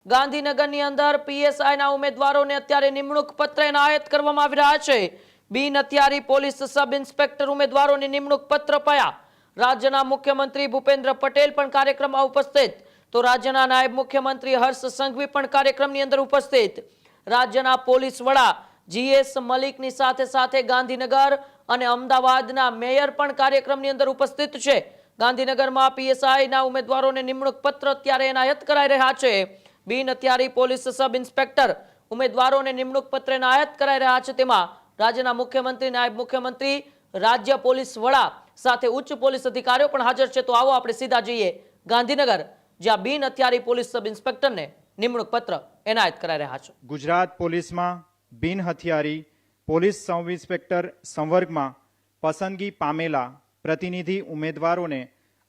ગાંધીનગરની અંદર પીએસઆઈના ઉમેદવારોને અત્યારે નિમણૂક પત્ર એનાયત કરવામાં આવી રહ્યા છે. બિન હથિયારી પોલીસ સબ ઇન્સ્પેક્ટર ઉમેદવારોને નિમણૂક પત્ર અપાયા. રાજ્યના મુખ્યમંત્રી ભૂપેન્દ્ર પટેલ પણ કાર્યક્રમમાં ઉપસ્થિત, તો રાજ્યના નાયબ મુખ્યમંત્રી હર્ષ સંઘવી પણ કાર્યક્રમની અંદર ઉપસ્થિત. રાજ્યના પોલીસ વડા જીએસ મલિકની સાથે સાથે ગાંધીનગર અને અમદાવાદના મેયર પણ કાર્યક્રમની અંદર ઉપસ્થિત છે. ગાંધીનગરમાં પીએસઆઈના ઉમેદવારોને નિમણૂક પત્ર અત્યારે એનાયત કરાઈ રહ્યા છે. બિન હથિયારી પોલીસ સબ ઇન્સ્પેક્ટર ઉમેદવારોને નિમણૂક પત્ર એનાયત કરાઈ રહ્યા છે. તેમાં રાજ્યના મુખ્યમંત્રી, નાયબ મુખ્યમંત્રી, રાજ્ય પોલીસ વડા સાથે ઉચ્ચ પોલીસ અધિકારીઓ પણ હાજર છે. તો આવો આપણે સીધા જઈએ ગાંધીનગર, જ્યાં બિન હથિયારી પોલીસ સબ ઇન્સ્પેક્ટરને નિમણૂક પત્ર એનાયત કરાઈ રહ્યા છે. ગુજરાત પોલીસમાં બિન હથિયારી પોલીસ સબ ઇન્સ્પેક્ટર સંવર્ગમાં પસંદગી પામેલા પ્રતિનિધિ ઉમેદવારોને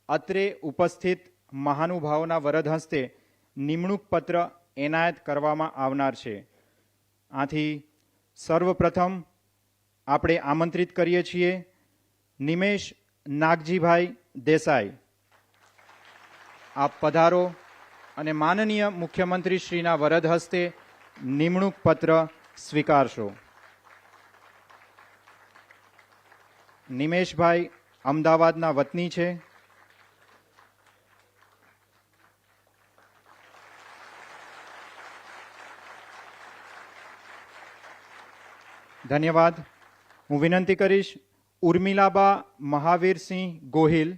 અત્રે ઉપસ્થિત મહાનુભાવોના વરદ હસ્તે નિમણૂક પત્ર એનાયત કરવામાં આવનાર છે. આથી સર્વપ્રથમ આપણે આમંત્રિત કરીએ છીએ નિમેશ નાગજીભાઈ દેસાઈ. આપ પધારો અને માનનીય મુખ્યમંત્રી શ્રીના વરદ હસ્તે નિમણૂક પત્ર સ્વીકારશો. નિમેશભાઈ અમદાવાદના વતની છે. ધન્યવાદ. હું વિનંતી કરીશ ઉર્મિલાબા મહાવીરસિંહ ગોહિલ,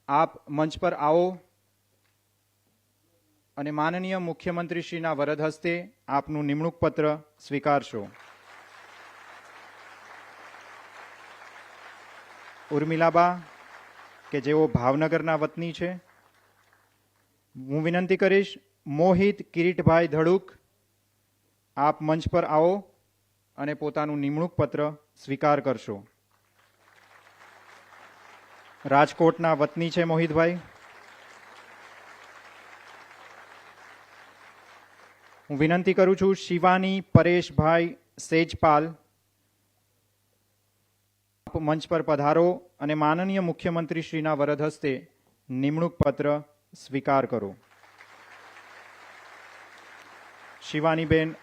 આપ મંચ પર આવો અને માનનીય મુખ્યમંત્રી શ્રીના વરદ હસ્તે આપનું નિમણૂક પત્ર સ્વીકારશો. ઉર્મિલાબા કે જેઓ ભાવનગરના વતની છે. હું વિનંતી કરીશ મોહિત કિરીટભાઈ ધડુક, આપ મંચ પર આવો અને પોતાનું નિમણૂક પત્ર સ્વીકાર કરશો. રાજકોટના વતની છે મોહિતભાઈ. હું વિનંતી કરું છું શિવાની પરેશભાઈ સેજપાલ, આપ મંચ પર પધારો અને માનનીય મુખ્યમંત્રી શ્રીના વરદ હસ્તે નિમણૂક પત્ર સ્વીકાર કરો. શિવાનીબેન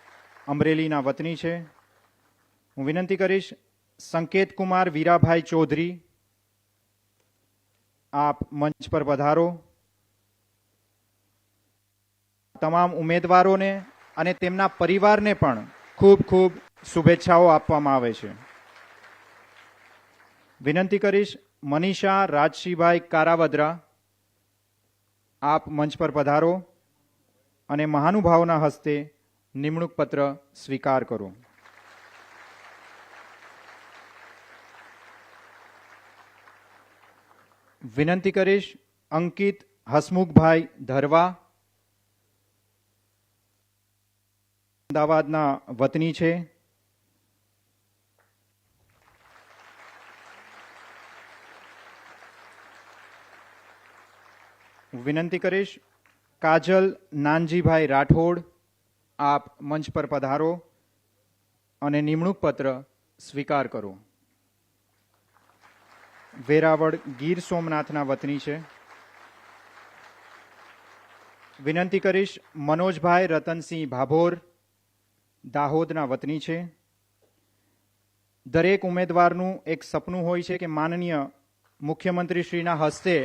અમરેલીના વતની છે. હું વિનંતી કરીશ સંકેત કુમાર વીરાભાઈ ચૌધરી, આપ મંચ પર પધારો. તમામ ઉમેદવારોને અને તેમના પરિવારને પણ ખૂબ ખૂબ શુભેચ્છાઓ આપવામાં આવે છે. વિનંતી કરીશ મનીષા રાજશીભાઈ કારાવદ્રા, આપ મંચ પર પધારો અને મહાનુભાવોના હસ્તે નિમણૂક પત્ર સ્વીકાર કરો. વિનંતી કરીશ અંકિત હસમુખભાઈ ધરવા, અમદાવાદના વતની છે. વિનંતી કરીશ કાજલ નાનજીભાઈ રાઠોડ, આપ મંચ પર પધારો અને નિમણૂક પત્ર સ્વીકાર કરો. વેરાવળ ગીર સોમનાથના વતની છે. વિનંતી કરીશ મનોજભાઈ રતનસિંહ ભાભોર, દાહોદના વતની છે. દરેક ઉમેદવારનું એક સપનું હોય છે કે માનનીય મુખ્યમંત્રી શ્રીના હસ્તે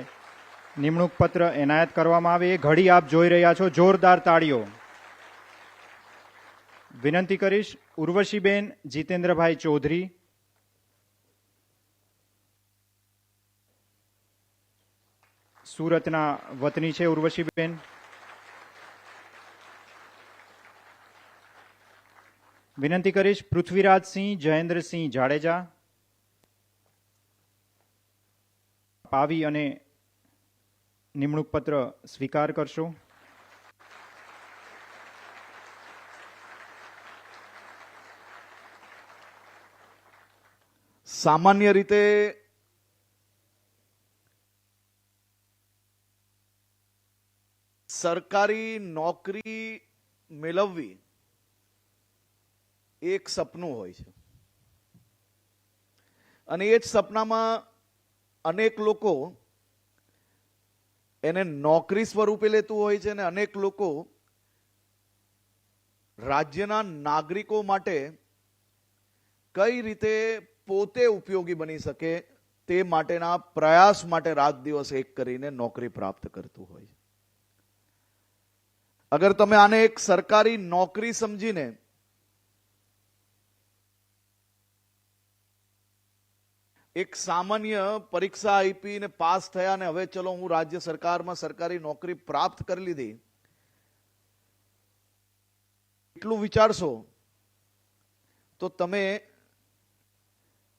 નિમણૂક પત્ર એનાયત કરવામાં આવે. એ ઘડી આપ જોઈ રહ્યા છો. જોરદાર તાળીઓ. વિનંતી કરીશ ઉર્વશીબેન જીતેન્દ્રભાઈ ચૌધરી, સુરતના વતની છે ઉર્વશીબેન. વિનંતી કરીશ પૃથ્વીરાજસિંહ જયેન્દ્રસિંહ જાડેજા, આવી અને નિમણૂક પત્ર સ્વીકાર કરશો. સામાન્ય રીતે સરકારી નોકરી મેળવવી એક સપનું હોય છે અને એ જ સપનામાં અનેક લોકો એને નોકરી સ્વરૂપે લેતું હોય છે અને અનેક લોકો રાજ્યના નાગરિકો માટે કઈ રીતે પોતે ઉપયોગી બની શકે તે માટેના પ્રયાસ માટે રાત દિવસ એક કરીને નોકરી પ્રાપ્ત કરતું હોય છે. અગર તમે આને એક સરકારી નોકરી સમજીને એક સામાન્ય પરીક્ષા આપી ને પાસ થયા ને હવે ચલો હું રાજ્ય સરકારમાં સરકારી નોકરી પ્રાપ્ત કરી લીધી એટલું વિચારશો તો તમે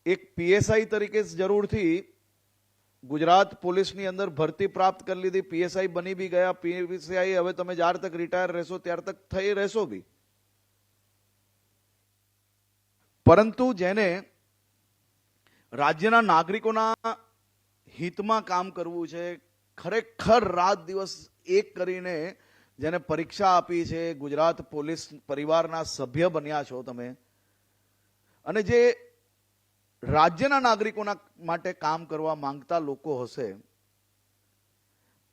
એક પીએસઆઈ તરીકે જરૂરથી ગુજરાત પોલીસની અંદર ભરતી પ્રાપ્ત કરી લીધી, પીએસઆઈ બની બી ગયા, પીએસઆઈ હવે તમે જ્યાર તક રિટાયર રહેશો ત્યાર તક થઈ રહેશો બી. પરંતુ જેને રાજ્યના નાગરિકોના હિતમાં કામ કરવું છે, ખરેખર રાત દિવસ એક કરીને જેને પરીક્ષા આપી છે, ગુજરાત પોલીસ પરિવારના સભ્ય બન્યા છો તમે, અને જે રાજ્યના નાગરિકોના માટે કામ કરવા માંગતા લોકો હશે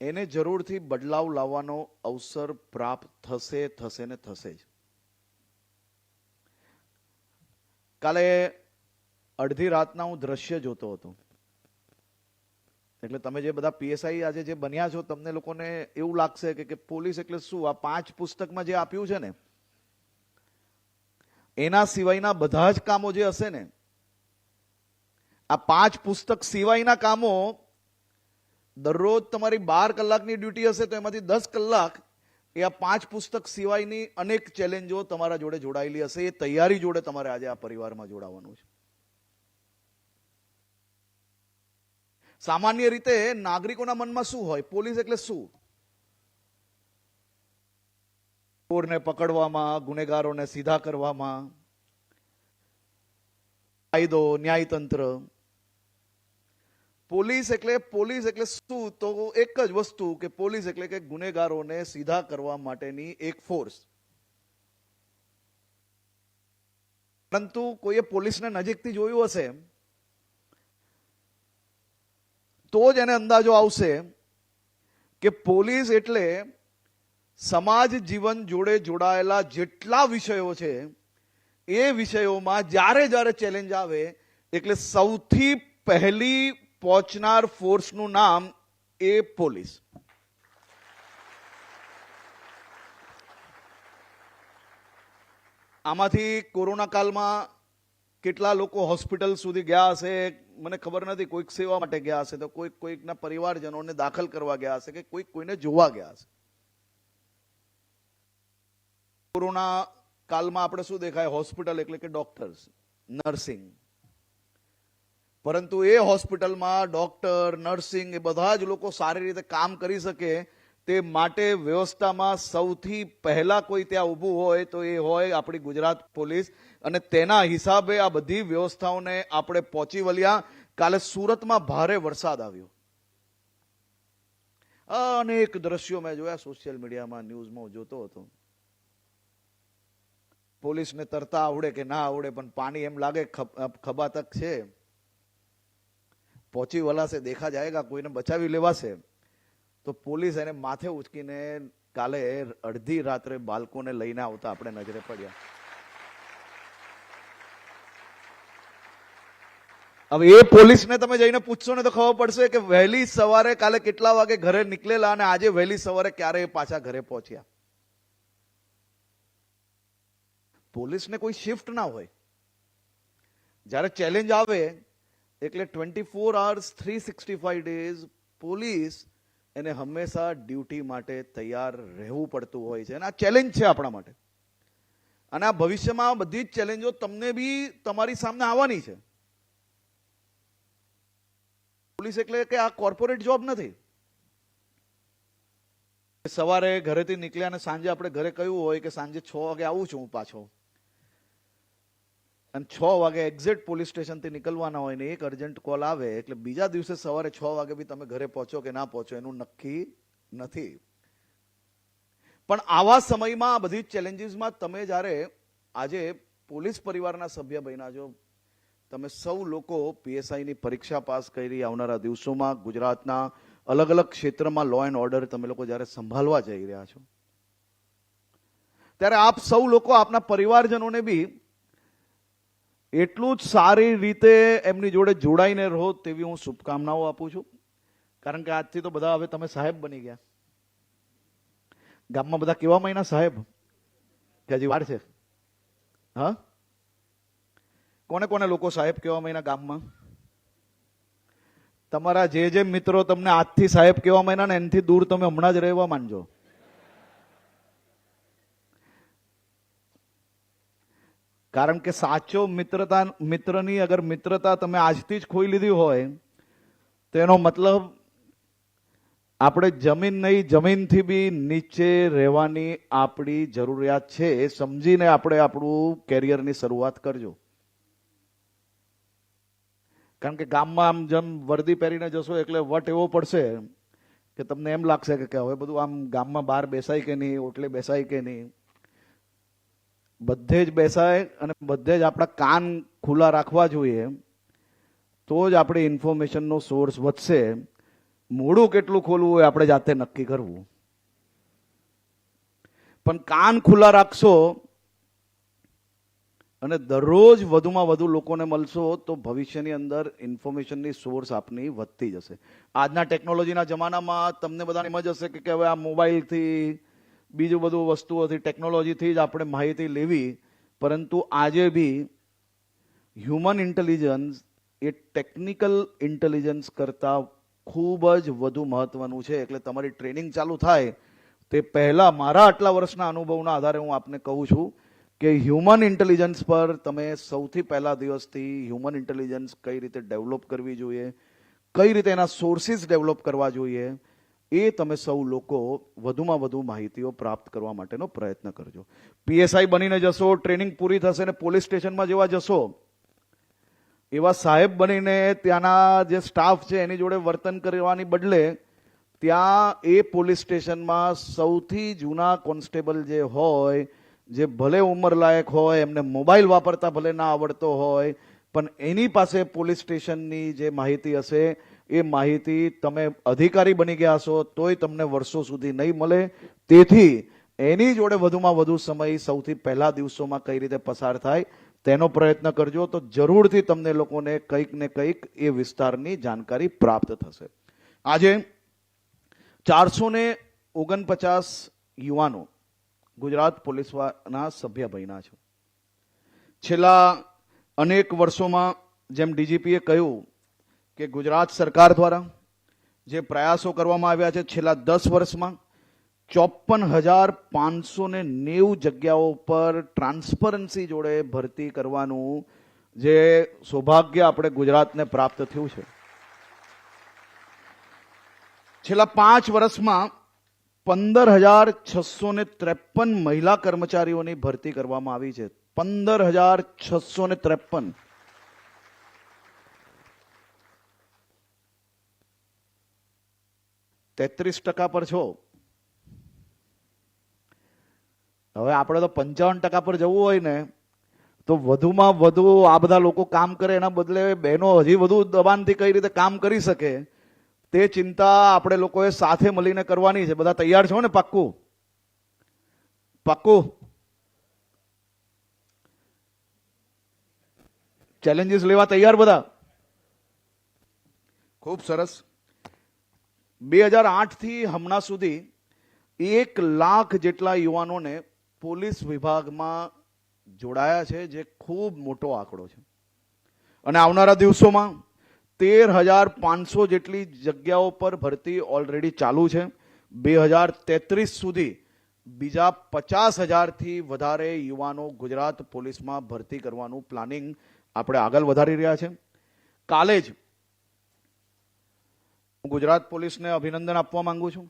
એને જરૂરથી બદલાવ લાવવાનો અવસર પ્રાપ્ત થશે ને થશે જ. કાલે અડધી રાતના હું દ્રશ્ય જોતો હતો, એટલે તમે જે બધા પીએસઆઈ આજે જે બન્યા છો તમને લોકોને એવું લાગશે કે પોલીસ એટલે શું, આ 5 પુસ્તકમાં જે આપ્યું છે ને એના સિવાયના બધા જ કામો જે હશે ને, આ 5 પુસ્તક સિવાયના કામો દરરોજ તમારી 12 કલાકની ડ્યુટી હશે તો એમાંથી 10 કલાક એ આ 5 પુસ્તક સિવાયની અનેક ચેલેન્જો તમારા જોડે જોડાયેલી હશે. એ તૈયારી જોડે તમારે આજે આ પરિવારમાં જોડાવાનું છે. સામાન્ય રીતે નાગરિકોના મનમાં શું હોય, પોલીસ એટલે શું? ચોરને પકડવામાં, ગુનેગારોને સીધા કરવામાં, કાયદો, ન્યાયતંત્ર. પોલીસ એટલે શું? તો એક જ વસ્તુ કે પોલીસ એટલે કે ગુનેગારોને સીધા કરવા માટેની એક ફોર્સ. પરંતુ કોઈએ પોલીસને નજીકથી જોયું હશે તો જ એને અંદાજો આવશે કે પોલીસ એટલે સમાજ જીવન જોડે જોડાયેલા જેટલા વિષયો છે એ વિષયોમાં જ્યારે જ્યારે ચેલેન્જ આવે એટલે સૌથી પહેલી પહોંચનાર ફોર્સનું નામ એ પોલીસ. આમાંથી કોરોના કાળમાં કેટલા લોકો હોસ્પિટલ સુધી ગયા હશે મને ખબર નથી. કોઈક સેવા માટે ગયા હશે તો કોઈકના પરિવારજનોને દાખલ કરવા ગયા હશે કે કોઈને જોવા ગયા હશે. કોરોના કાળમાં આપણે શું દેખાય? હોસ્પિટલ એટલે કે ડોક્ટર્સ, નર્સિંગ. પરંતુ એ હોસ્પિટલમાં ડોક્ટર, નર્સિંગ એ બધા જ લોકો સારી રીતે કામ કરી શકે તે માટે વ્યવસ્થામાં સૌથી પહેલા કોઈ ત્યાં ઊભું હોય તો એ હોય આપણી ગુજરાત પોલીસ. અને તેના હિસાબે આ બધી વ્યવસ્થાઓને આપણે પહોંચી વળ્યા. કાલે સુરતમાં ભારે વરસાદ આવ્યો, અનેક દ્રશ્યો મેં જોયા સોશિયલ મીડિયામાં, ન્યૂઝમાં જોતો હતો. પોલીસને તરતા આવડે કે ના આવડે પણ પાણી એમ લાગે ખભા તક છે, પહોંચી વળાશે, દેખા જાયગા, કોઈને બચાવી લેવાશે. તો પોલીસ એને માથે ઉચકીને કાલે અડધી રાત્રે બાળકોને લઈને આવતા આપણે નજરે પડ્યા. હવે એ પોલીસને તમે જઈને પૂછશો ને તો ખબર પડશે કે વહેલી સવારે કાલે કેટલા વાગે ઘરે નીકળેલા અને આજે વહેલી સવારે ક્યારે પાછા ઘરે પહોંચ્યા. પોલીસને કોઈ શિફ્ટ ના હોય. જ્યારે ચેલેન્જ આવે એટલે 24 hours 365 days પોલીસ એને હંમેશા ડ્યુટી માટે તૈયાર રહેવું પડતું હોય છે. અને આ ચેલેન્જ છે આપણા માટે. અને આ ભવિષ્યમાં બધી જ ચેલેન્જો તમને બી તમારી સામે આવવાની છે. પોલીસ એટલે કે આ કોર્પોરેટ જોબ નથી. સવારે ઘરેથી નીકળ્યા અને સાંજે આપણે ઘરે કહ્યું હોય કે સાંજે 6 વાગે આવું છું હું પાછો, અને 6 વાગે એક્ઝેક્ટ પોલીસ સ્ટેશનથી નીકળવાના હોય ને એક અર્જન્ટ કોલ આવે એટલે બીજા દિવસે સવારે 6 વાગે બી તમે ઘરે પહોંચો કે ના પહોંચો એનું નક્કી નથી. પણ આવા સમયમાં આ બધી ચેલેન્જીસમાં તમે જ્યારે આજે પોલીસ પરિવારના સભ્ય બન્યા છો, તમે સૌ લોકો પીએસઆઈની પરીક્ષા પાસ કરી, આવનારા દિવસોમાં ગુજરાતના અલગ અલગ ક્ષેત્રમાં લો એન્ડ ઓર્ડર તમે લોકો જ્યારે સંભાળવા જઈ રહ્યા છો ત્યારે આપ સૌ લોકો આપના પરિવારજનોને બી એટલું જ સારી રીતે એમની જોડે જોડાઈને રહો તેવી હું શુભકામનાઓ આપું છું. કારણ કે આજથી તો બધા હવે તમે સાહેબ બની ગયા. ગામમાં બધા કેવા મહિના સાહેબ કે હજી વાર છે? હા, કોને કોને લોકો સાહેબ કેવા મહિના ગામમાં? તમારા જે મિત્રો તમને આજથી સાહેબ કેવા મહિના ને એનાથી દૂર તમે હમણાં જ રહેવા માંડજો. કારણ કે સાચો મિત્રની અગર મિત્રતા તમે આજથી જ ખોઈ લીધી હોય તો એનો મતલબ આપણે જમીન નહીં, જમીનથી બી નીચે રહેવાની આપણી જરૂરિયાત છે. એ સમજીને આપણે આપણું કેરિયરની શરૂઆત કરજો. કારણ કે ગામમાં આમ જેમ વર્દી પહેરીને જશો એટલે વટ એવો પડશે કે તમને એમ લાગશે કે હવે બધું આમ ગામમાં બહાર બેસાય કે નહીં, ઓટલે બેસાય કે નહીં. બધે જ બેસાય અને બધે જ આપણા કાન ખુલ્લા રાખવા જોઈએ, તો જ આપણે ઇન્ફોર્મેશનનો સોર્સ વધશે. મોઢું કેટલું ખોલવું હોય આપણે જાતે નક્કી કરવું. પણ કાન ખુલ્લા રાખશો અને દરરોજ વધુમાં વધુ લોકોને મળશો તો ભવિષ્યની અંદર ઇન્ફોર્મેશનની સોર્સ આપની વધતી જશે. આજના ટેકનોલોજીના જમાનામાં તમને બધાને એમ જ હશે કે હવે આ મોબાઈલથી બીજું બધું વસ્તુઓથી ટેકનોલોજીથી જ આપણે માહિતી લેવી. પરંતુ આજે બી હ્યુમન ઇન્ટેલિજન્સ એ ટેકનિકલ ઇન્ટેલિજન્સ કરતાં ખૂબ જ વધુ મહત્વનું છે. એટલે તમારી ટ્રેનિંગ ચાલુ થાય તે પહેલા મારા આટલા વર્ષના અનુભવના આધારે હું આપને કહું છું કે હ્યુમન ઇન્ટેલિજન્સ પર તમે સૌથી પહેલા દિવસથી હ્યુમન ઇન્ટેલિજન્સ કઈ રીતે ડેવલપ કરવી જોઈએ, કઈ રીતે એના સોર્સિસ ડેવલપ કરવા જોઈએ, એ તમે સૌ લોકો વધુમાં વધુ માહિતીઓ પ્રાપ્ત કરવા માટેનો પ્રયત્ન કરજો. પીએસઆઈ બનીને જશો, ટ્રેનિંગ પૂરી થશે ને પોલીસ સ્ટેશનમાં જેવા જશો એવા સાહેબ બનીને ત્યાંના જે સ્ટાફ છે એની જોડે વર્તન કરવાની બદલે ત્યાં એ પોલીસ સ્ટેશનમાં સૌથી જૂના કોન્સ્ટેબલ જે હોય, જે ભલે ઉંમરલાયક હોય, એમને મોબાઈલ વાપરતા ભલે ના આવડતો હોય, પણ એની પાસે પોલીસ સ્ટેશનની જે માહિતી હશે એ માહિતી તમે અધિકારી બની ગયા છો તોય તમને વર્ષો સુધી નહીં મળે. તેથી એની જોડે વધુમાં વધુ સમય સૌથી પહેલા દિવસોમાં કઈ રીતે પસાર થાય તેનો પ્રયત્ન કરજો, તો જરૂરથી તમને લોકોને કંઈક ને કંઈક એ વિસ્તારની જાણકારી પ્રાપ્ત થશે. આજે 449 યુવાનો ગુજરાત પોલીસના સભ્ય બન્યા છે. છેલ્લા અનેક વર્ષોમાં જેમ ડીજીપીએ કહ્યું કે ગુજરાત સરકાર દ્વારા જે પ્રયાસો કરવામાં આવ્યા છે છેલ્લા 10 વર્ષમાં 54,590 જગ્યાઓ પર ટ્રાન્સપરન્સી જોડે ભરતી કરવાનું જે સૌભાગ્ય આપણે ગુજરાતને પ્રાપ્ત થયું છે. છેલ્લા 5 વર્ષમાં 15,653 મહિલા કર્મચારીઓની ભરતી કરવામાં આવી છે. 15,653. %33 પર છો. હવે આપણે તો 55% પર જવું હોય ને તો વધુમાં વધુ આ બધા લોકો કામ કરે એના બદલે બહેનો હજી વધુ દબાણથી કઈ રીતે કામ કરી શકે તે ચિંતા આપણે લોકોએ સાથે મળીને કરવાની છે. બધા તૈયાર છો ને? પાક્કું પાક્કું? ચેલેન્જીસ લેવા તૈયાર બધા? ખૂબ સરસ. 2008 થી હમણાં સુધી 1 લાખ જેટલા યુવાનોને પોલીસ વિભાગમાં જોડાયા છે, જે ખૂબ મોટો આંકડો છે. અને આવનારા દિવસોમાં 13,500 જેટલી જગ્યાઓ પર ભરતી ઓલરેડી ચાલુ છે. 2033 સુધી બીજા 50,000થી વધારે યુવાનો ગુજરાત પોલીસમાં ભરતી કરવાનું પ્લાનિંગ આપણે આગળ વધારી રહ્યા છે. કાલે જ હું ગુજરાત પોલીસને અભિનંદન આપવા માંગુ છું.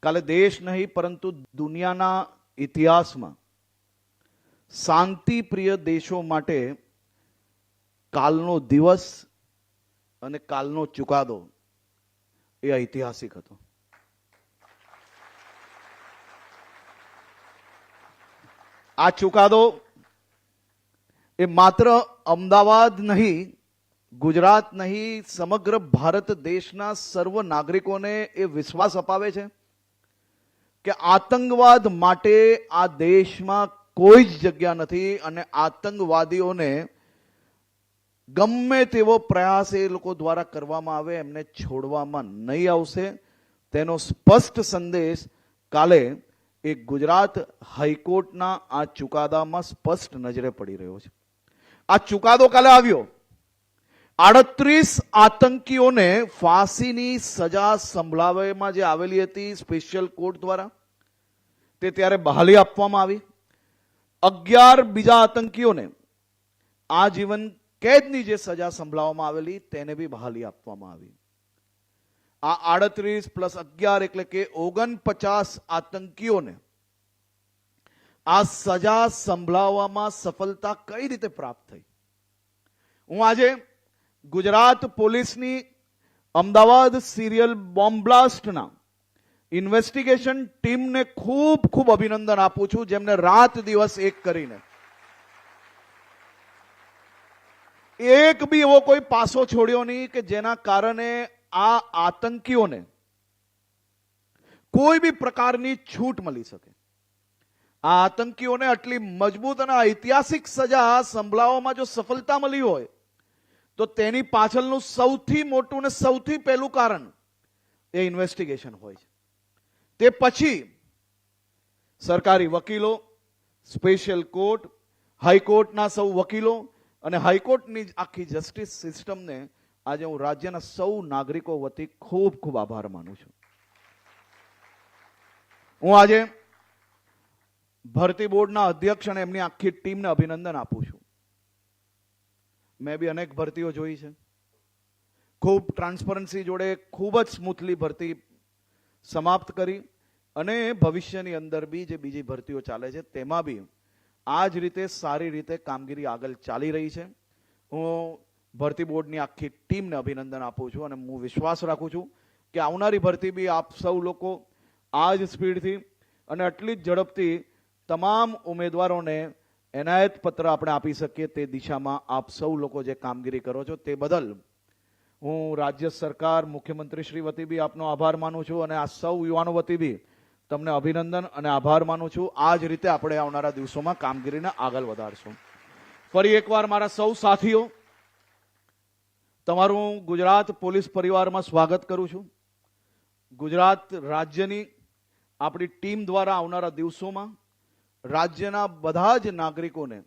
કાલે દેશ નહીં પરંતુ દુનિયાના ઇતિહાસમાં શાંતિપ્રિય દેશો માટે કાલનો દિવસ અને કાલનો ચુકાદો એ ઐતિહાસિક હતો. આ ચુકાદો એ માત્ર અમદાવાદ નહીં, ગુજરાત નહીં, સમગ્ર ભારત દેશના સર્વ નાગરિકોને એ વિશ્વાસ અપાવે છે કે આતંકવાદ માટે આ દેશમાં કોઈ જ જગ્યા નથી અને આતંકવાદીઓને ગમે તેવો પ્રયાસ એ લોકો દ્વારા કરવામાં આવે એમને છોડવામાં નહીં આવશે. તેનો સ્પષ્ટ સંદેશ કાલે એ ગુજરાત હાઈકોર્ટના આ ચુકાદામાં સ્પષ્ટ નજરે પડી રહ્યો છે. આ ચુકાદો કાલે આવ્યો. 38 આતંકીઓને ફાંસીની સજા સંભળાવવામાં જે આવેલી હતી સ્પેશિયલ કોર્ટ દ્વારા, તે ત્યારે બહાલી આપવામાં આવી. 11 બીજા આતંકીઓને આજીવન કેદની જે સજા સંભળાવવામાં આવેલી તેને બી બહાલી આપવામાં આવી. આ 38 + 11 એટલે કે 49 આતંકીઓને આ સજા સંભળાવવામાં સફળતા કઈ રીતે પ્રાપ્ત થઈ? હું આજે ગુજરાત પોલીસની અમદાવાદ સિરિયલ બોમ્બ બ્લાસ્ટના ઇન્વેસ્ટિગેશન ટીમને ખૂબ ખૂબ અભિનંદન આપું છું, જેમને રાત દિવસ એક કરીને એક બી એવો કોઈ પાસો છોડ્યો નહીં કે જેના કારણે આ આતંકીઓને કોઈ બી પ્રકારની છૂટ મળી શકે. આ આતંકીઓને આટલી મજબૂત અને ઐતિહાસિક સજા સંભળાવવામાં જો સફળતા મળી હોય તો તેની પાછળનું સૌથી મોટું અને સૌથી પહેલું કારણ એ ઇન્વેસ્ટિગેશન હોય છે. તે પછી સરકારી વકીલો, સ્પેશિયલ કોર્ટ, હાઈકોર્ટના સૌ વકીલો અને હાઈકોર્ટની આખી જસ્ટિસ સિસ્ટમને આજે હું રાજ્યના સૌ નાગરિકો વતી ખૂબ ખૂબ આભાર માનું છું. હું આજે ભરતી બોર્ડના અધ્યક્ષ અને એમની આખી ટીમને અભિનંદન આપું છું. મેં બી અનેક ભરતીઓ જોઈ છે. ખૂબ ટ્રાન્સપરન્સી જોડે ખૂબ જ સ્મૂથલી ભરતી સમાપ્ત કરી અને ભવિષ્યની અંદર બી જે બીજી ભરતીઓ ચાલે છે તેમાં બી આ જ રીતે સારી રીતે કામગીરી આગળ ચાલી રહી છે. હું ભરતી બોર્ડની આખી ટીમને અભિનંદન આપું છું અને હું વિશ્વાસ રાખું છું કે આવનારી ભરતી બી આપ સૌ લોકો આ જ સ્પીડથી અને આટલી જ ઝડપથી તમામ ઉમેદવારોને એનાયત પત્ર આપણે આપી શકીએ તે દિશામાં આપ સૌ લોકો જે કામગીરી કરો છો તે બદલ હું રાજ્ય સરકાર, મુખ્યમંત્રી શ્રી વતી બી આપનો આભાર માનું છું અને આ સૌ યુવાનો વતી બી તમને અભિનંદન અને આભાર માનું છું. આ જ રીતે આપણે આવનારા દિવસોમાં કામગીરીને આગળ વધારશું. ફરી એકવાર મારા સૌ સાથીઓ, તમારું ગુજરાત પોલીસ પરિવારમાં સ્વાગત કરું છું. ગુજરાત રાજ્યની આપણી ટીમ દ્વારા આવનારા દિવસોમાં રાજ્યના બધા જ નાગરિકોને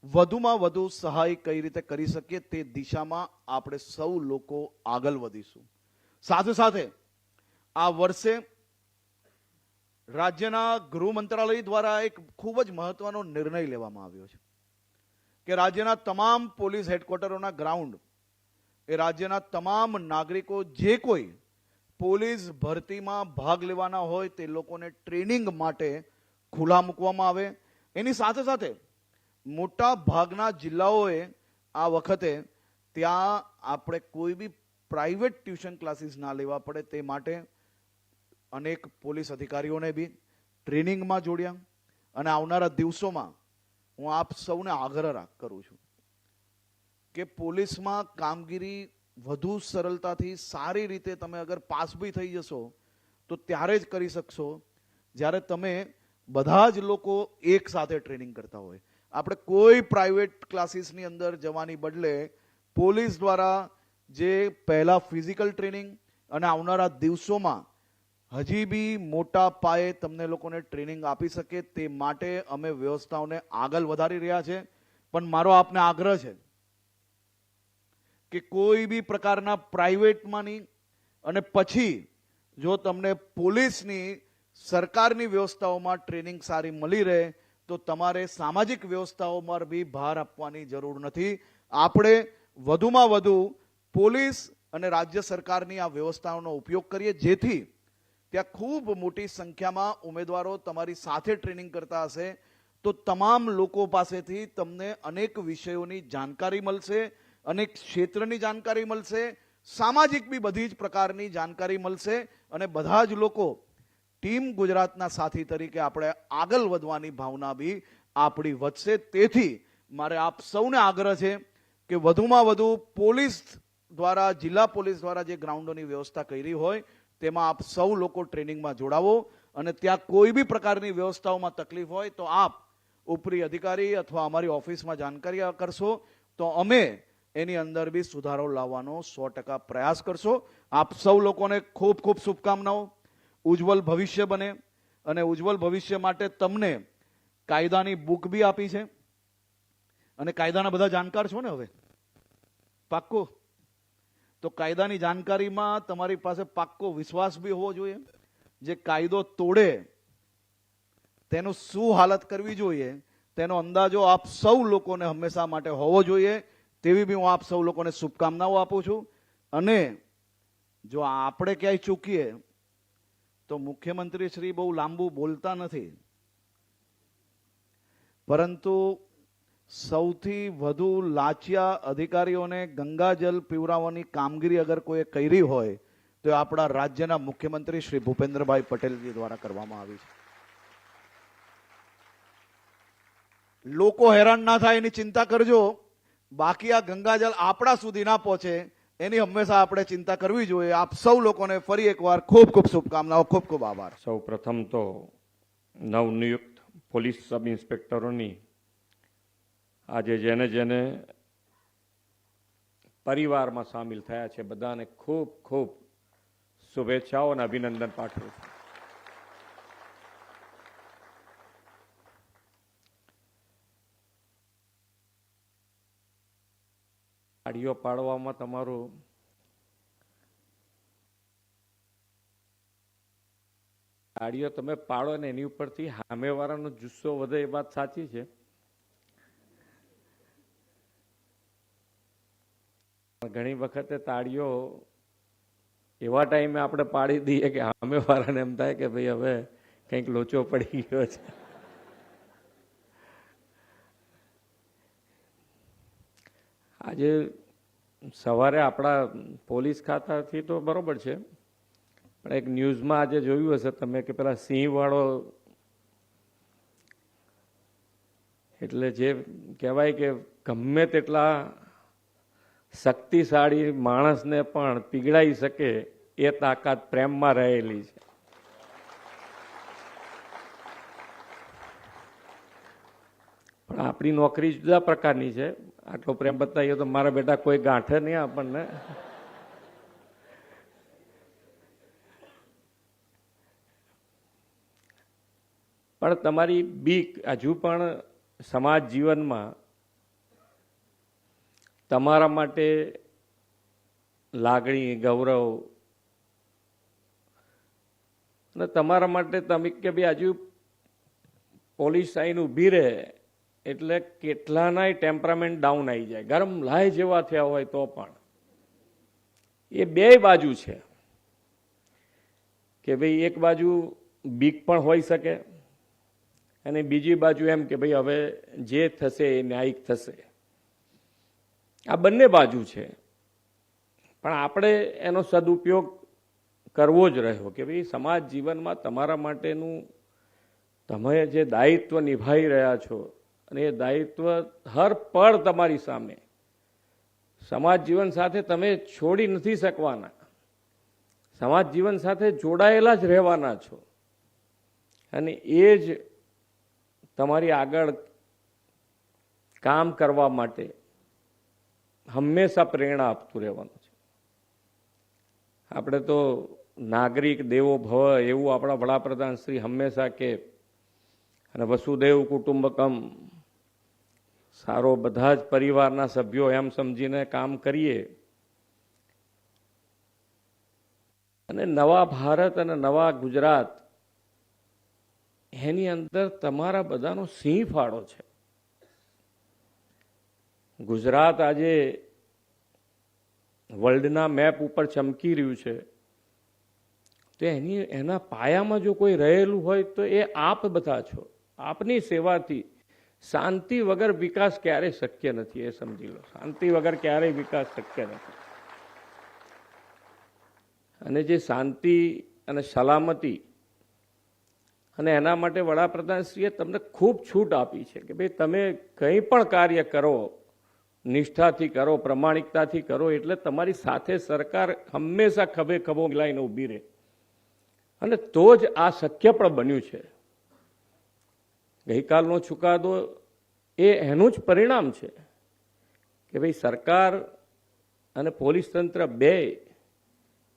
વધુમાં વધુ સહાય કઈ રીતે કરી શકીએ તે દિશામાં આપણે સૌ લોકો આગળ વધીશું. સાથે સાથે આ વર્ષે રાજ્યના ગૃહ મંત્રાલય દ્વારા એક ખૂબ જ મહત્વનો નિર્ણય લેવામાં આવ્યો છે કે રાજ્યના તમામ પોલીસ હેડક્વાર્ટરોના ગ્રાઉન્ડ એ રાજ્યના તમામ નાગરિકો જે કોઈ પોલીસ ભરતીમાં ભાગ લેવાના હોય તે લોકોને ટ્રેનિંગ માટે ખુલ્લા મૂકવામાં આવે. એની સાથે સાથે મોટા ભાગના જિલ્લાઓએ આ વખતે ત્યાં આપણે કોઈ બી પ્રાઇવેટ ટ્યુશન ક્લાસીસ ના લેવા પડે તે માટે અનેક પોલીસ અધિકારીઓને બી ટ્રેનિંગમાં જોડ્યા અને આવનારા દિવસોમાં હું આપ સૌને આગ્રહ કરું છું કે પોલીસમાં કામગીરી વધુ સરળતાથી સારી રીતે તમે અગર પાસ બી થઈ જશો તો ત્યારે જ કરી શકશો જ્યારે તમે બધા જ લોકો એક સાથે ટ્રેનિંગ કરતા હોય. આપણે કોઈ પ્રાઇવેટ ક્લાસીસની અંદર જવાની બદલે પોલીસ દ્વારા જે પહેલા ફિઝિકલ ટ્રેનિંગ અને આવનારા દિવસોમાં હજી બી મોટા પાયે તમને લોકોને ટ્રેનિંગ આપી શકે તે માટે અમે વ્યવસ્થાઓને આગળ વધારી રહ્યા છે. પણ મારો આપને આગ્રહ છે કે કોઈ બી પ્રકારના પ્રાઇવેટમાંની અને પછી જો તમને પોલીસની સરકારની વ્યવસ્થાઓમાં ટ્રેનિંગ સારી મળી રહે તો તમારે સામાજિક વ્યવસ્થાઓમાં બી ભાર આપવાની જરૂર નથી. આપણે વધુમાં વધુ પોલીસ અને રાજ્ય સરકારની આ વ્યવસ્થાઓનો ઉપયોગ કરીએ જેથી ત્યાં ખૂબ મોટી સંખ્યામાં ઉમેદવારો તમારી સાથે ટ્રેનિંગ કરતા હશે તો તમામ લોકો પાસેથી તમને અનેક વિષયોની જાણકારી મળશે, અનેક ક્ષેત્રની જાણકારી મળશે, સામાજિક બી બધી જ પ્રકારની જાણકારી મળશે અને બધા જ લોકો ટીમ ગુજરાતના સાથી તરીકે આપણે આગળ વધવાની ભાવના બી આપણી વધશે. તેથી મારે આપ સૌને આગ્રહ છે કે વધુમાં વધુ પોલીસ દ્વારા, જિલ્લા પોલીસ દ્વારા જે ગ્રાઉન્ડોની વ્યવસ્થા કરી હોય તેમાં આપ સૌ લોકો ટ્રેનિંગમાં જોડાવો અને ત્યાં કોઈ બી પ્રકારની વ્યવસ્થાઓમાં તકલીફ હોય તો આપ ઉપરી અધિકારી અથવા અમારી ઓફિસમાં જાણકારી કરશો તો અમે એની અંદર બી સુધારો લાવવાનો 100% પ્રયાસ કરશો. આપ સૌ લોકોને ખૂબ ખૂબ શુભકામનાઓ. ઉજ્જવલ ભવિષ્ય બને અને ઉજ્જવલ ભવિષ્ય માટે તમને કાયદાની બુક બી આપી છે અને કાયદાના બધા જાણકાર છો ને હવે પાક્કો? તો કાયદાની જાણકારીમાં તમારી પાસે પાક્કો વિશ્વાસ બી હોવો જોઈએ. જે કાયદો તોડે તેનું શું હાલત કરવી જોઈએ તેનો અંદાજો આપ સૌ લોકોને હંમેશા માટે હોવો જોઈએ. તેવી બી હું આપ સૌ લોકોને શુભકામનાઓ આપું છું. અને જો આપણે ક્યાંય ચૂકીએ તો મુખ્યમંત્રી શ્રી બહુ લાંબુ બોલતા નથી, પરંતુ સૌથી વધુ લાચિયા અધિકારીઓને ગંગાજલ પીવડાવવાની કામગીરી અગર કોઈ કરી હોય તો આપણા રાજ્યના મુખ્યમંત્રી શ્રી ભૂપેન્દ્રભાઈ પટેલજી દ્વારા કરવામાં આવી છે. લોકો હેરાન ના થાય એની ચિંતા કરજો. બાકી આ ગંગાજલ આપણા સુધી ના પહોંચે એની હંમેશા આપણે ચિંતા કરવી જોઈએ. આપ સૌ લોકોને ફરી એકવાર ખૂબ ખૂબ શુભકામનાઓ. ખૂબ ખૂબ આભાર. સૌ પ્રથમ તો નવનિયુક્ત પોલીસ સબ ઇન્સ્પેક્ટરોની આજે જેને જેને પરિવારમાં સામેલ થયા છે બધાને ખૂબ ખૂબ શુભેચ્છાઓ અને અભિનંદન પાઠવું છું. તાળીઓ પાડવામાં તમારું તાળીઓ તમે પાડો ને એની ઉપરથી સામેવાળાનો જુસ્સો વધે એ વાત સાચી છે. ઘણી વખતે તાળીઓ એવા ટાઈમે આપણે પાડી દઈએ કે સામેવાળાને એમ થાય કે ભાઈ હવે કંઈક લોચો પડી ગયો છે. આજે સવારે આપણા પોલીસ ખાતાથી તો બરોબર છે, પણ એક ન્યૂઝમાં આજે જોયું હશે તમે કે પેલા સિંહ વાળો, એટલે જે કહેવાય કે ગમે તેટલા શક્તિશાળી માણસને પણ પીગળાઈ શકે એ તાકાત પ્રેમમાં રહેલી છે. પણ આપણી નોકરી જુદા પ્રકારની છે. આટલો પ્રેમ બતાવીએ તો મારા બેટા કોઈ ગાંઠે નહીં આપણને. પણ તમારી બીક હજુ પણ સમાજ જીવનમાં તમારા માટે લાગણી, ગૌરવ અને તમારા માટે તમે કે ભાઈ હજુ પોલીસ આઈને ઊભી રહે એટલે કેટલાનાય ટેમ્પરામેન્ટ ડાઉન આવી જાય, ગરમ લાય જેવા થયા હોય તો પણ. એ બે બાજુ છે કે ભાઈ એક બાજુ બીક પણ હોઈ શકે અને બીજી બાજુ એમ કે ભાઈ હવે જે થશે એ ન્યાયિક થશે. આ બંને બાજુ છે, પણ આપણે એનો સદુપયોગ કરવો જ રહ્યો કે ભાઈ સમાજ જીવનમાં તમારા માટેનું તમે જે દાયિત્વ નિભાવી રહ્યા છો અને એ દાયિત્વ હર પળ તમારી સામે, સમાજ જીવન સાથે તમે છોડી નથી શકવાના, સમાજ જીવન સાથે જોડાયેલા જ રહેવાના છો અને એ જ તમારી આગળ કામ કરવા માટે હંમેશા પ્રેરણા આપતું રહેવાનું છે. આપણે તો નાગરિક દેવો ભવ એવું આપણા વડાપ્રધાન શ્રી હંમેશા કે, અને વસુદેવ કુટુંબકમ, સારો બધા જ પરિવારના સભ્યો એમ સમજીને કામ કરીએ અને નવા ભારત અને નવા ગુજરાત એની અંદર તમારા બધાનો સિંહ ફાળો છે. ગુજરાત આજે વર્લ્ડના મેપ ઉપર ચમકી રહ્યું છે તો એના પાયામાં જો કોઈ રહેલું હોય તો એ આપ બધા છો. આપની સેવાથી શાંતિ વગર વિકાસ ક્યારેય શક્ય નથી, એ સમજી લો. શાંતિ વગર ક્યારેય વિકાસ શક્ય નથી. અને જે શાંતિ અને સલામતી અને એના માટે વડાપ્રધાનશ્રીએ તમને ખૂબ છૂટ આપી છે કે ભાઈ તમે કંઈ પણ કાર્ય કરો, નિષ્ઠાથી કરો, પ્રમાણિકતાથી કરો, એટલે તમારી સાથે સરકાર હંમેશા ખભે ખભો મિલાઈને ઊભી રહે. અને તો જ આ શક્ય પણ બન્યું છે. ગઈકાલનો ચુકાદો એ એનું જ પરિણામ છે કે ભાઈ સરકાર અને પોલીસ તંત્ર બે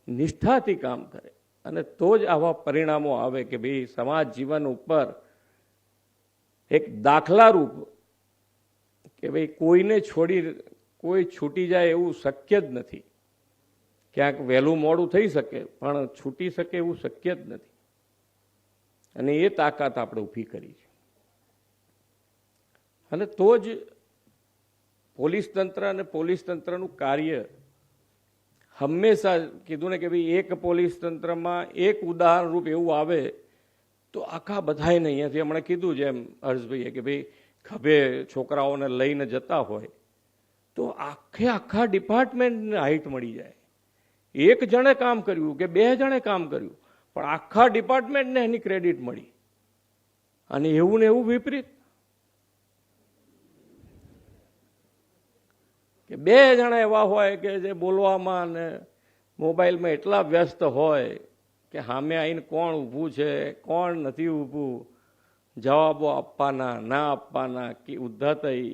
નિષ્ઠાથી કામ કરે અને તો જ આવા પરિણામો આવે કે ભાઈ સમાજ જીવન ઉપર એક દાખલારૂપ કે ભાઈ કોઈને છોડી કોઈ છૂટી જાય એવું શક્ય જ નથી. ક્યાંક વહેલું મોડું થઈ શકે પણ છૂટી શકે એવું શક્ય જ નથી. અને એ તાકાત આપણે ઊભી કરી છે. અને તો જ પોલીસ તંત્ર અને પોલીસ તંત્રનું કાર્ય હંમેશા કીધું ને કે ભાઈ એક પોલીસ તંત્રમાં એક ઉદાહરણરૂપ એવું આવે તો આખા બધાને અહીંયાથી હમણાં કીધું જેમ હર્ષભાઈએ કે ભાઈ ખભે છોકરાઓને લઈને જતા હોય તો આખા ડિપાર્ટમેન્ટને હાઈટ મળી જાય. એક જણે કામ કર્યું કે બે જણે કામ કર્યું પણ આખા ડિપાર્ટમેન્ટને એની ક્રેડિટ મળી. અને એવું ને એવું વિપરીત કે બે જણા એવા હોય કે જે બોલવામાં અને મોબાઈલમાં એટલા વ્યસ્ત હોય કે સામે આવીને કોણ ઊભું છે કોણ નથી ઊભું, જવાબો આપવાના ના આપવાના કે ઉદ્ધતઈ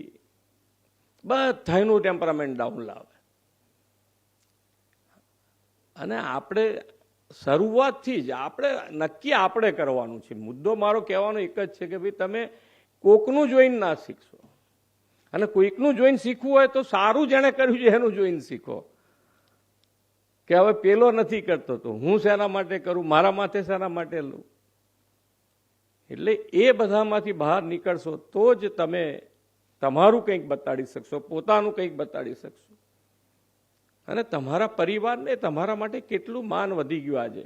બધાનું ટેમ્પરામેન્ટ ડાઉન લાવે. અને આપણે શરૂઆતથી જ નક્કી આપણે કરવાનું છે. મુદ્દો મારો કહેવાનો એક જ છે કે ભાઈ તમે કોકનું જોઈને ના શીખશો. અને કોઈકનું જોઈને શીખવું હોય તો સારું જેણે કર્યું છે એનું જોઈને શીખો કે હવે પેલો નથી કરતો તો હું શેના માટે કરું, મારા માથે શેના માટે લઉં. એટલે એ બધામાંથી બહાર નીકળશો તો જ તમે તમારું કંઈક બતાડી શકશો, પોતાનું કંઈક બતાડી શકશો. અને તમારા પરિવારને તમારા માટે કેટલું માન વધી ગયું આજે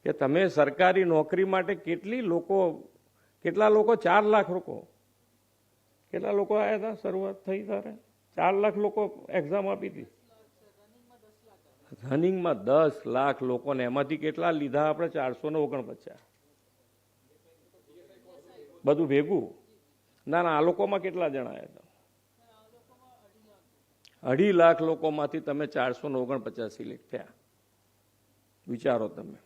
કે તમે સરકારી નોકરી માટે કેટલા લોકો 4 લાખ લોકો કેટલા લોકો આવ્યા હતા શરૂઆત થઈ ત્યારે 4 લાખ લોકો એક્ઝામ આપી હતી. રનિંગમાં 10 લાખ લોકોને એમાંથી કેટલા લીધા આપણે 449 બધું ભેગું. ના આ લોકોમાં કેટલા જણા આવ્યા હતા? 2.5 લાખ લોકોમાંથી તમે 449 સિલેક્ટ થયા. વિચારો તમે.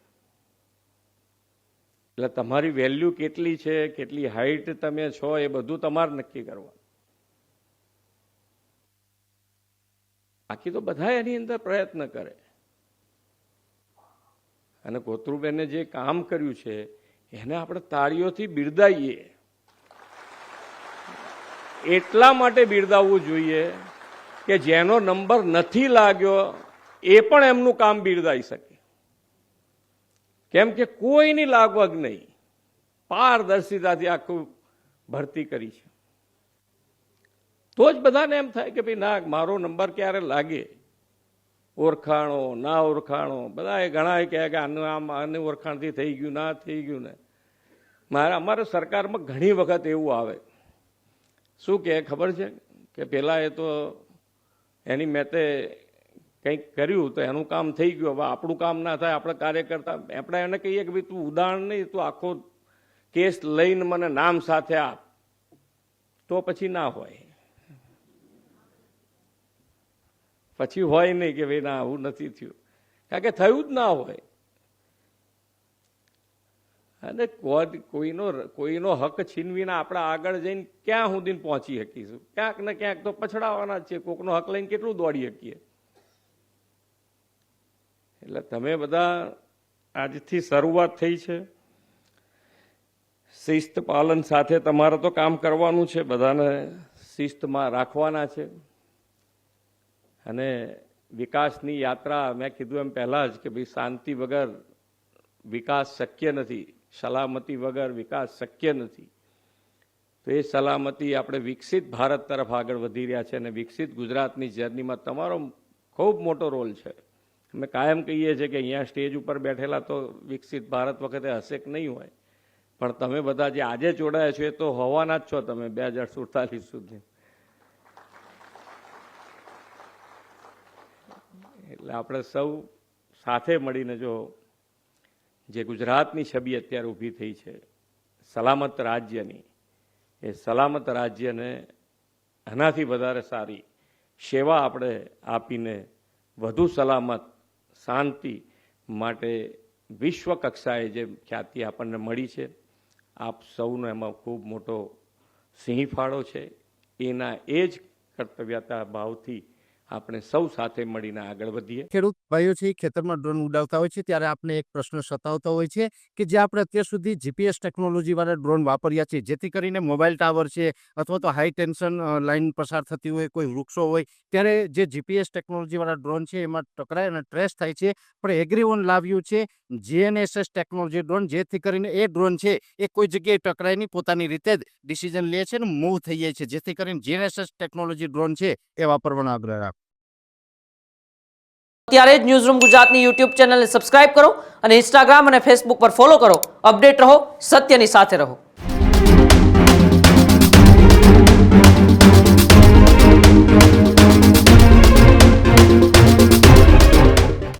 એટલે તમારી વેલ્યુ કેટલી છે, કેટલી હાઈટ તમે છો એ બધું તમારે નક્કી કરવાનું. બાકી તો બધા એની અંદર પ્રયત્ન કરે. અને કોતરુબેને જે કામ કર્યું છે એને આપણે તાળીઓથી બિરદાવીએ. એટલા માટે બિરદાવવું જોઈએ કે જેનો નંબર નથી લાગ્યો એ પણ એમનું કામ બિરદાવી શકે. કેમ કે કોઈની લાગવગ નહીં, પારદર્શિતાથી આખું ભરતી કરી છે. તો જ બધાને એમ થાય કે ભાઈ ના મારો નંબર ક્યારે લાગે. ઓળખાણો ના ઓળખાણો બધા ઘણા કહે કે આની ઓળખાણથી થઈ ગયું ના થઈ ગયું ને. અમારે સરકારમાં ઘણી વખત એવું આવે શું કે ખબર છે કે પેલા એ તો એની મેતે કંઈક કર્યું તો એનું કામ થઈ ગયું, હવે આપણું કામ ના થાય, આપણે કાર્યકર્તા આપણે એને કહીએ કે ભાઈ તું ઉદાહરણ નહીં, તું આખો કેસ લઈને મને નામ સાથે આપ, તો પછી ના હોય. પછી હોય નહીં કે ભાઈ ના આવું નથી થયું, કારણ કે થયું જ ના હોય. અને કોઈનો હક છીનવીને આપણે આગળ જઈને ક્યાં સુધી પહોંચી શકીશું? ક્યાંક ને ક્યાંક તો પછડાવાના જ છે. કોકનો હક લઈને કેટલું દોડી શકીએ? એટલે તમે બધા આજથી શરૂઆત થઈ છે. શિસ્ત પાલન સાથે તમારે તો કામ કરવાનું છે, બધાને શિસ્તમાં રાખવાના છે. અને વિકાસની યાત્રા મેં કીધું એમ પહેલા જ કે ભાઈ શાંતિ વગર વિકાસ શક્ય નથી, સલામતી વગર વિકાસ શક્ય નથી. તો એ સલામતી આપણે વિકસિત ભારત તરફ આગળ વધી રહ્યા છે અને વિકસિત ગુજરાતની જર્નીમાં તમારો ખૂબ મોટો રોલ છે. અમે કાયમ કહીએ છીએ કે અહીંયા સ્ટેજ ઉપર બેઠેલા તો વિકસિત ભારત વખતે હશે કે નહીં હોય, પણ તમે બધા જે આજે જોડાયા છો એ તો હોવાના જ છો તમે 2047 સુધી. એટલે આપણે સૌ સાથે મળીને જો જે ગુજરાતની છબી અત્યારે ઊભી થઈ છે સલામત રાજ્યની, એ સલામત રાજ્યને આનાથી વધારે સારી સેવા આપણે આપીને વધુ સલામત શાંતિ માટે વિશ્વ કક્ષાએ જે ખ્યાતિ આપણને મળી છે, આપ સૌનો એમાં ખૂબ મોટો સિંહ ફાળો છે. એના એ જ કર્તવ્યતા ભાવથી આપણે સૌ સાથે મળીને આગળ વધીએ. ખેડૂત ભાઈઓ છે ખેતરમાં ડ્રોન ઉડાવતા હોય છે ત્યારે આપણે એક પ્રશ્ન સતાવતો હોય છે કે જે આપણે અત્યાર સુધી જીપીએસ ટેકનોલોજી વાળા ડ્રોન વાપર્યા છે, જેથી કરીને મોબાઈલ ટાવર છે અથવા તો હાઈ ટેન્શન લાઈન પસાર થતી હોય, કોઈ વૃક્ષો હોય, ત્યારે જે જીપીએસ ટેકનોલોજી વાળા ડ્રોન છે એમાં ટકરાય અને ટ્રેસ થાય છે. પણ એગ્રીવન લાવ્યું છે જીએનએસએસ ટેકનોલોજી ડ્રોન, જેથી કરીને એ ડ્રોન છે એ કોઈ જગ્યાએ ટકરાય નહીં, પોતાની રીતે જ ડિસિઝન લે છે અને મૂવ થઈ જાય છે, જેથી કરીને જીએનએસએસ ટેકનોલોજી ડ્રોન છે એ વાપરવાનો આગ્રહ રાખો. અત્યારે જ ન્યૂઝરૂમ ગુજરાતની યુટ્યુબ ચેનલને સબસ્ક્રાઇબ કરો અને ઇન્સ્ટાગ્રામ અને ફેસબુક પર ફોલો કરો. અપડેટ રહો, સત્યની સાથે રહો.